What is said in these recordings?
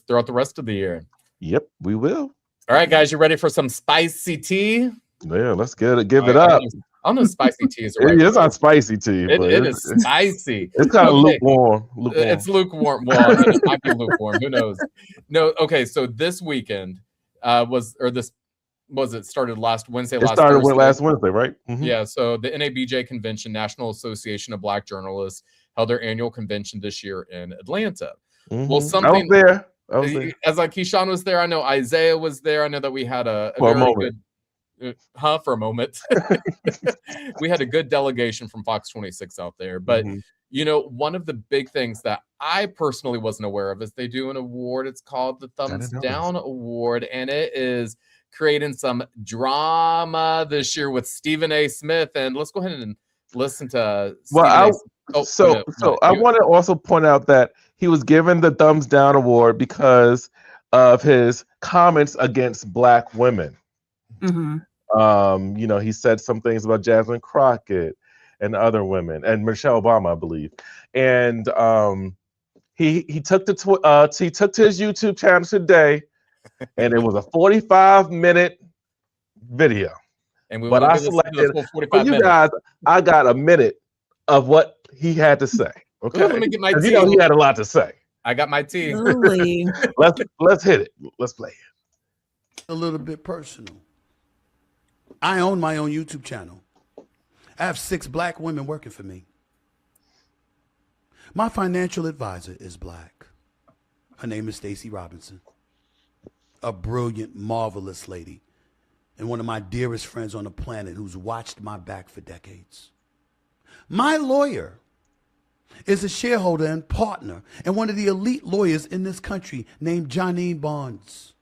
throughout the rest of the year. Yep, we will. All right, guys, you ready for some spicy tea? Yeah, let's give it up. I don't know if spicy tea is the right It's not spicy tea, but it is spicy. It's kind of lukewarm. It's lukewarm. Well, I mean, it might be lukewarm. Who knows? No. Okay, so this weekend started last Wednesday. It started last Wednesday, right? Mm-hmm. Yeah. So the NABJ convention, National Association of Black Journalists, held their annual convention this year in Atlanta. Mm-hmm. Well, something I was there. As like Keisean was there. I know Isiah was there. I know that we had a very good. For a moment. We had a good delegation from Fox 26 out there. But, one of the big things that I personally wasn't aware of is they do an award. It's called the Thumbs Down Award. And it is creating some drama this year with Stephen A. Smith. And let's go ahead and listen to I want to also point out that he was given the Thumbs Down Award because of his comments against Black women. Mm-hmm. He said some things about Jasmine Crockett and other women, and Michelle Obama, I believe. And he took to his YouTube channel today, and it was a 45-minute video. But I selected for you guys. I got a minute of what he had to say. Okay, let me get my tea. He had a lot to say. I got my tea. Let's hit it. Let's play it. A little bit personal. I own my own YouTube channel. I have 6 Black women working for me. My financial advisor is Black. Her name is Stacey Robinson. A brilliant, marvelous lady. And one of my dearest friends on the planet who's watched my back for decades. My lawyer is a shareholder and partner and one of the elite lawyers in this country named Janine Barnes.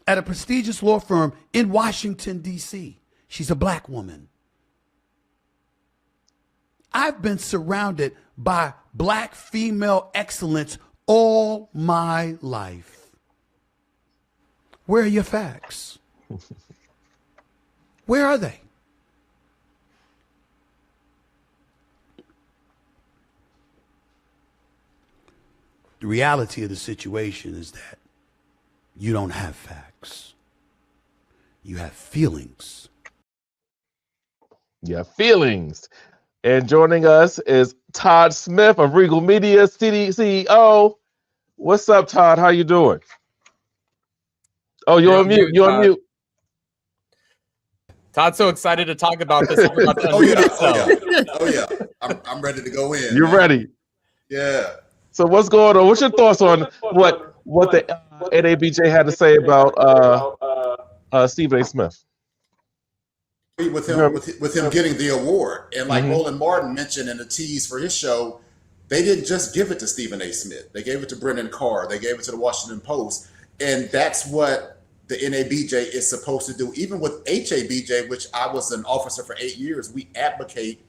At a prestigious law firm in Washington, D.C. She's a Black woman. I've been surrounded by Black female excellence all my life. Where are your facts? Where are they? The reality of the situation is that you don't have facts. You have feelings. Yeah, feelings. And joining us is Todd Smith of Regal Media, CEO. What's up, Todd? How you doing? Oh, you're on mute. You're on mute. Todd's so excited to talk about this. Oh yeah. I'm ready to go in. You're ready. Yeah. So what's going on? What's your thoughts on what the NABJ had to say about Stephen A. Smith? With him getting the award, and like Roland Martin mentioned in the tease for his show, they didn't just give it to Stephen A. Smith. They gave it to Brendan Carr. They gave it to the Washington Post, and that's what the NABJ is supposed to do. Even with HABJ, which I was an officer for 8 years, we advocate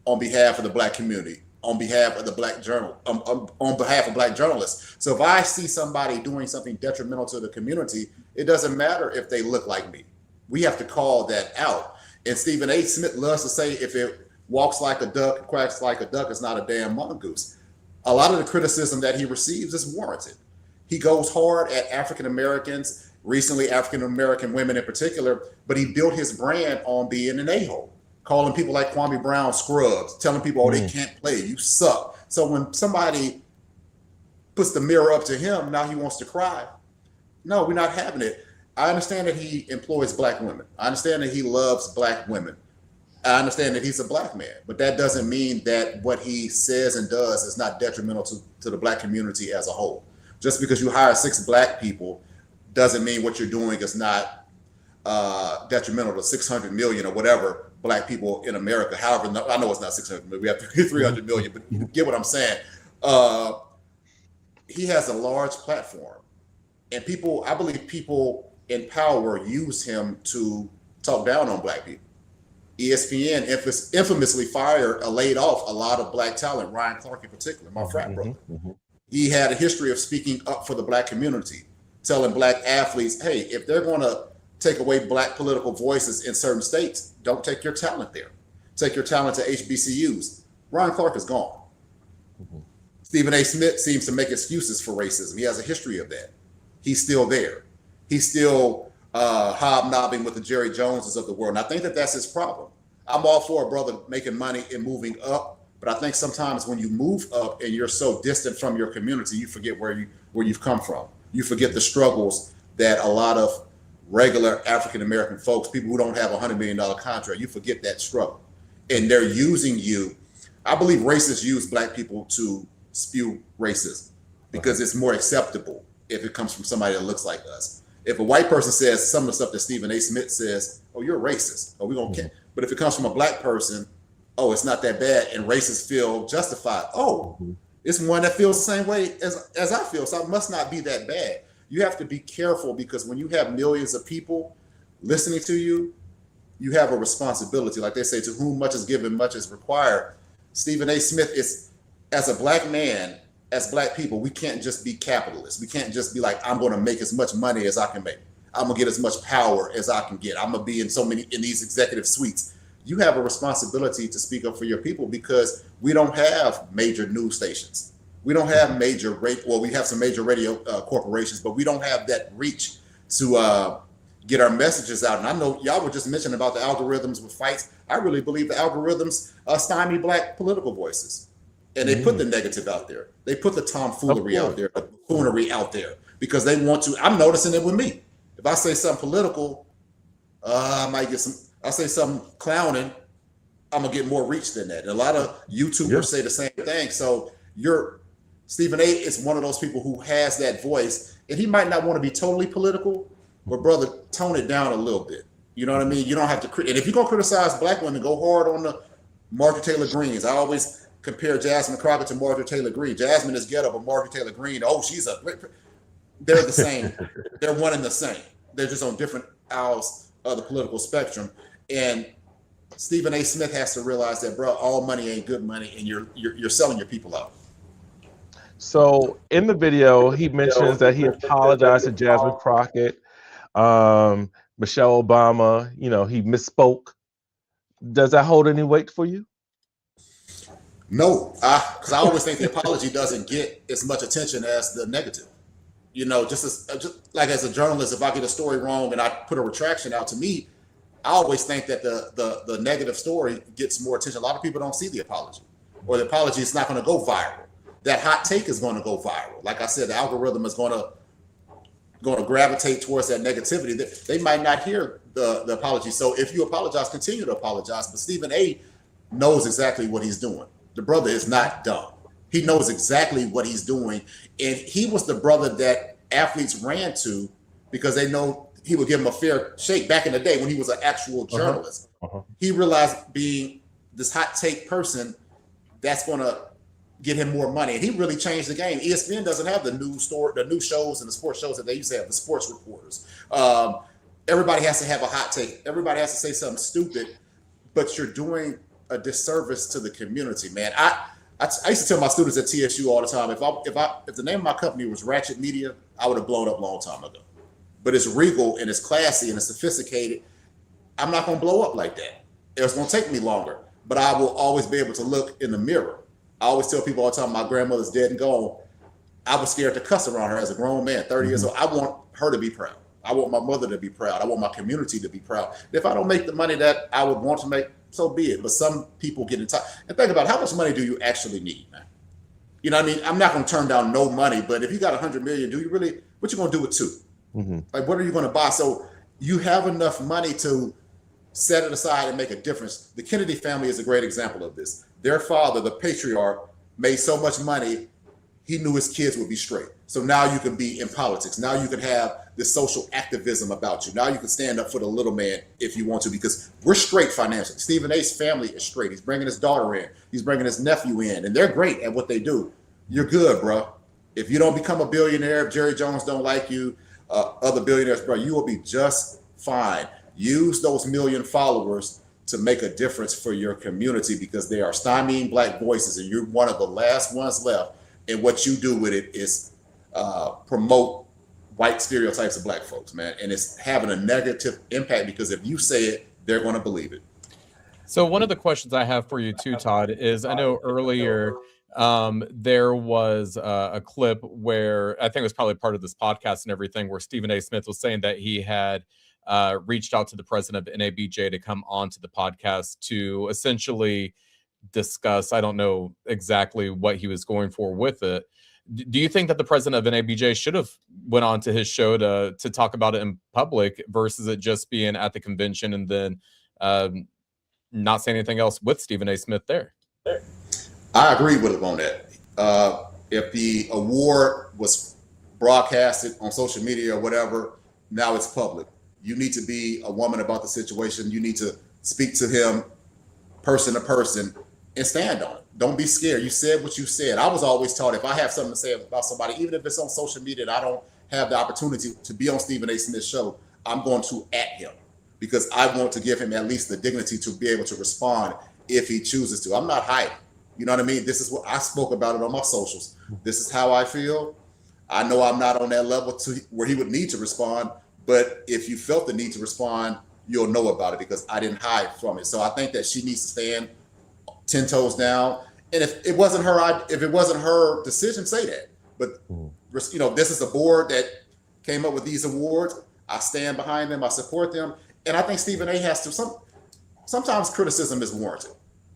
on behalf of the Black community, on behalf of the Black journal, on behalf of Black journalists. So if I see somebody doing something detrimental to the community, it doesn't matter if they look like me. We have to call that out. And Stephen A. Smith loves to say, if it walks like a duck, quacks like a duck, it's not a damn mongoose. A lot of the criticism that he receives is warranted. He goes hard at African Americans, recently African American women in particular, but he built his brand on being an a-hole, calling people like Kwame Brown scrubs, telling people, oh, they can't play, you suck. So when somebody puts the mirror up to him, now he wants to cry. No, we're not having it. I understand that he employs Black women. I understand that he loves Black women. I understand that he's a Black man, but that doesn't mean that what he says and does is not detrimental to the Black community as a whole. Just because you hire 6 Black people doesn't mean what you're doing is not detrimental to 600 million or whatever Black people in America. However, I know it's not 600 million, we have 300 million, but you get what I'm saying. He has a large platform, and people, I believe people in power use him to talk down on Black people. ESPN infamously laid off a lot of Black talent, Ryan Clark in particular, my frat brother. He had a history of speaking up for the Black community, telling Black athletes, hey, if they're going to take away Black political voices in certain states, don't take your talent there. Take your talent to HBCUs. Ryan Clark is gone. Stephen A. Smith seems to make excuses for racism. He has a history of that. He's still there. He's still hobnobbing with the Jerry Joneses of the world. And I think that that's his problem. I'm all for a brother making money and moving up, but I think sometimes when you move up and you're so distant from your community, you forget where you've come from. You forget the struggles that a lot of regular African-American folks, people who don't have a $100 million contract, you forget that struggle. And they're using you. I believe racists use black people to spew racism because it's more acceptable if it comes from somebody that looks like us. If a white person says some of the stuff that Stephen A. Smith says, oh, you're a racist, oh, we gonna care. But if it comes from a black person, oh, it's not that bad, and racists feel justified. Oh, it's one that feels the same way as I feel, so it must not be that bad. You have to be careful because when you have millions of people listening to you, you have a responsibility. Like they say, to whom much is given, much is required. Stephen A. Smith is, as a black man, as black people, we can't just be capitalists. We can't just be like, I'm going to make as much money as I can make. I'm going to get as much power as I can get. I'm going to be in these executive suites. You have a responsibility to speak up for your people because we don't have major news stations. We don't have major we have some major radio corporations, but we don't have that reach to get our messages out. And I know y'all were just mentioning about the algorithms with fights. I really believe the algorithms stymie black political voices. And they put the negative out there. They put the tomfoolery out there, the buffoonery out there, because they want to. I'm noticing it with me. If I say something political, I might get some. I say something clowning, I'm gonna get more reach than that. And a lot of YouTubers say the same thing. So Stephen A. is one of those people who has that voice, and he might not want to be totally political, but brother, tone it down a little bit. You know what I mean? You don't have to. And if you're gonna criticize black women, go hard on the Marjorie Taylor Greens. I always compare Jasmine Crockett to Marjorie Taylor Greene. Jasmine is ghetto, but Marjorie Taylor Greene, they're the same. They're one and the same. They're just on different aisles of the political spectrum. And Stephen A. Smith has to realize that, bro, all money ain't good money, and you're selling your people out. So in the video, he mentions that he apologized to Jasmine Crockett, Michelle Obama. You know, he misspoke. Does that hold any weight for you? No, because I always think the apology doesn't get as much attention as the negative. You know, just like as a journalist, if I get a story wrong and I put a retraction out, to me, I always think that the negative story gets more attention. A lot of people don't see the apology, or the apology is not going to go viral. That hot take is going to go viral. Like I said, the algorithm is going to gravitate towards that negativity. They might not hear the apology. So if you apologize, continue to apologize. But Stephen A. knows exactly what he's doing. The brother is not dumb. He knows exactly what he's doing. And he was the brother that athletes ran to because they know he would give him a fair shake back in the day when he was an actual journalist. He realized being this hot take person, that's going to get him more money. And he really changed the game. ESPN doesn't have the news shows and the sports shows that they used to have, the sports reporters. Everybody has to have a hot take. Everybody has to say something stupid, but you're doing a disservice to the community, man. I used to tell my students at TSU all the time, if the name of my company was Ratchet Media, I would have blown up a long time ago. But it's regal and it's classy and it's sophisticated. I'm not going to blow up like that. It's going to take me longer, but I will always be able to look in the mirror. I always tell people all the time, my grandmother's dead and gone. I was scared to cuss around her as a grown man, 30 years old. I want her to be proud. I want my mother to be proud. I want my community to be proud. If I don't make the money that I would want to make, so be it. But some people get in touch. And think about how much money do you actually need, man? You know what I mean? I'm not going to turn down no money, but if you got $100 million, what you going to do with $2? Like, what are you going to buy? So you have enough money to set it aside and make a difference. The Kennedy family is a great example of this. Their father, the patriarch, made so much money, he knew his kids would be straight. So now you can be in politics. Now you can have this social activism about you. Now you can stand up for the little man if you want to, because we're straight financially. Stephen A.'s family is straight. He's bringing his daughter in. He's bringing his nephew in, and they're great at what they do. You're good, bro. If you don't become a billionaire, if Jerry Jones don't like you, other billionaires, bro, you will be just fine. Use those million followers to make a difference for your community, because they are stymieing black voices, and you're one of the last ones left. And what you do with it is promote white stereotypes of black folks, man. And it's having a negative impact, because if you say it, they're going to believe it. So one of the questions I have for you too, Todd, is I know earlier there was a clip where I think it was probably part of this podcast and everything, where Stephen A. Smith was saying that he had reached out to the president of NABJ to come onto the podcast to essentially discuss. I don't know exactly what he was going for with it. Do you think that the president of NABJ should have went on to his show to talk about it in public versus it just being at the convention and then not saying anything else with Stephen A. Smith there? I agree with him on that. If the award was broadcasted on social media or whatever, now it's public. You need to be a woman about the situation. You need to speak to him person to person and stand on it. Don't be scared. You said what you said. I was always taught if I have something to say about somebody, even if it's on social media and I don't have the opportunity to be on Stephen A. Smith's show, I'm going to at him because I want to give him at least the dignity to be able to respond if he chooses to. I'm not hiding. You know what I mean? This is what I spoke about it on my socials. This is how I feel. I know I'm not on that level to where he would need to respond, but if you felt the need to respond, you'll know about it because I didn't hide from it. So I think that she needs to stand 10 toes down. And if it wasn't her decision, say that. But you know, this is a board that came up with these awards. I stand behind them. I support them. And I think Stephen A. has to. Sometimes criticism is warranted.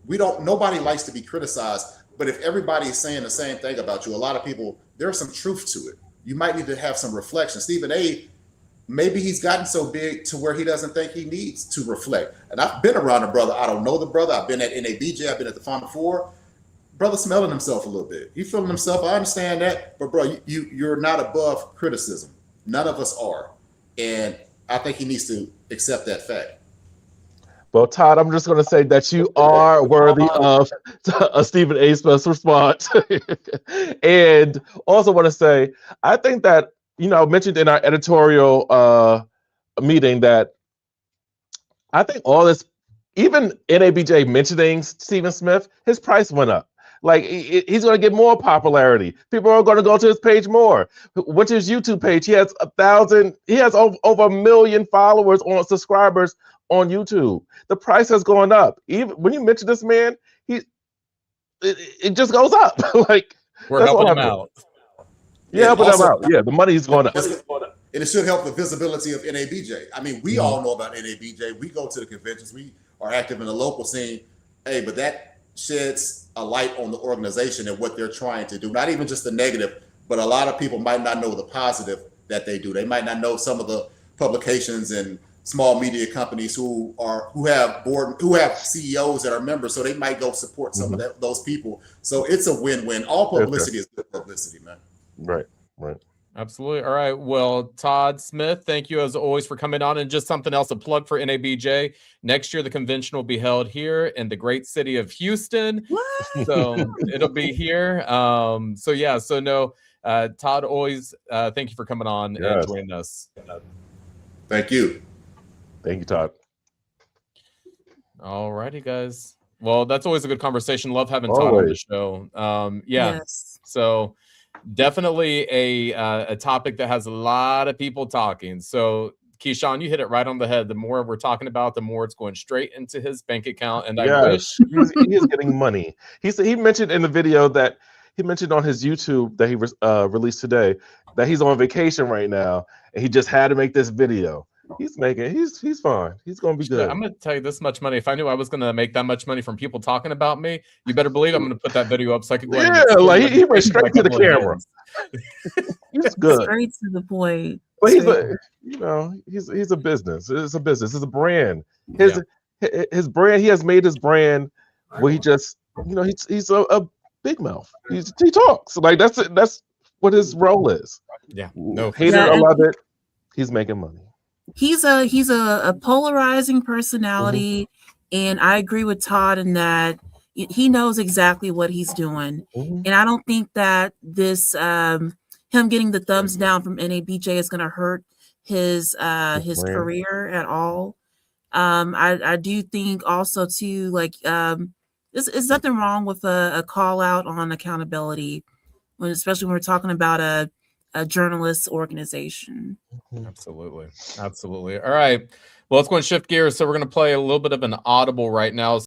Nobody likes to be criticized. But if everybody is saying the same thing about you, a lot of people, there's some truth to it. You might need to have some reflection. Stephen A., maybe he's gotten so big to where he doesn't think he needs to reflect. And I've been around the brother. I don't know the brother. I've been at NABJ. I've been at the Final Four. Brother smelling himself a little bit. He's feeling himself. I understand that. But, bro, you're not above criticism. None of us are. And I think he needs to accept that fact. Well, Todd, I'm just going to say that you are worthy of a Stephen A. Smith's response. And also want to say, I think that, you know, I mentioned in our editorial meeting that I think all this, even NABJ mentioning Stephen Smith, his price went up. Like, he's going to get more popularity. People are going to go to his page more. Went to his YouTube page. He has over 1 million followers on subscribers on YouTube. The price has gone up. Even when you mention this man, it just goes up. Like, we're helping him out. Yeah, helping him out. Yeah, the money's going up. And it should help the visibility of NABJ. I mean, we all know about NABJ. We go to the conventions. We are active in the local scene. Hey, but that sheds a light on the organization and what they're trying to do. Not even just the negative, but a lot of people might not know the positive that they do. They might not know some of the publications and small media companies who have CEOs that are members, so they might go support some of those people. So it's a win-win. All publicity is good publicity, man. Right. Absolutely. All right. Well, Todd Smith, thank you as always for coming on. And just something else, a plug for NABJ. Next year, the convention will be held here in the great city of Houston. What? So it'll be here. Todd, always thank you for coming on and joining us. Thank you. Thank you, Todd. All righty, guys. Well, that's always a good conversation. Love having Todd on the show. Yes. So definitely a topic that has a lot of people talking. So, Keisean, you hit it right on the head. The more we're talking about, the more it's going straight into his bank account. And I wish he is getting money. He mentioned in the video that he mentioned on his YouTube that he released today that he's on vacation right now and he just had to make this video. He's fine. He's gonna be good. I'm gonna tell you this much money. If I knew I was gonna make that much money from people talking about me, you better believe I'm gonna put that video up so I could go. Like he went straight to the camera. He's good. Straight to the point. But he's a business. It's a business. It's a brand. His brand. He has made his brand where he just he's a big mouth. He talks like that's what his role is. Yeah. No hater. I love it. He's making money. He's a polarizing personality, and I agree with Todd in that he knows exactly what he's doing. And I don't think that this him getting the thumbs down from NABJ is going to hurt his career at all. I do think also too, like there's nothing wrong with a call out on accountability, especially when we're talking about a journalist organization. Absolutely. All right. Well, let's go and shift gears. So we're going to play a little bit of an audible right now.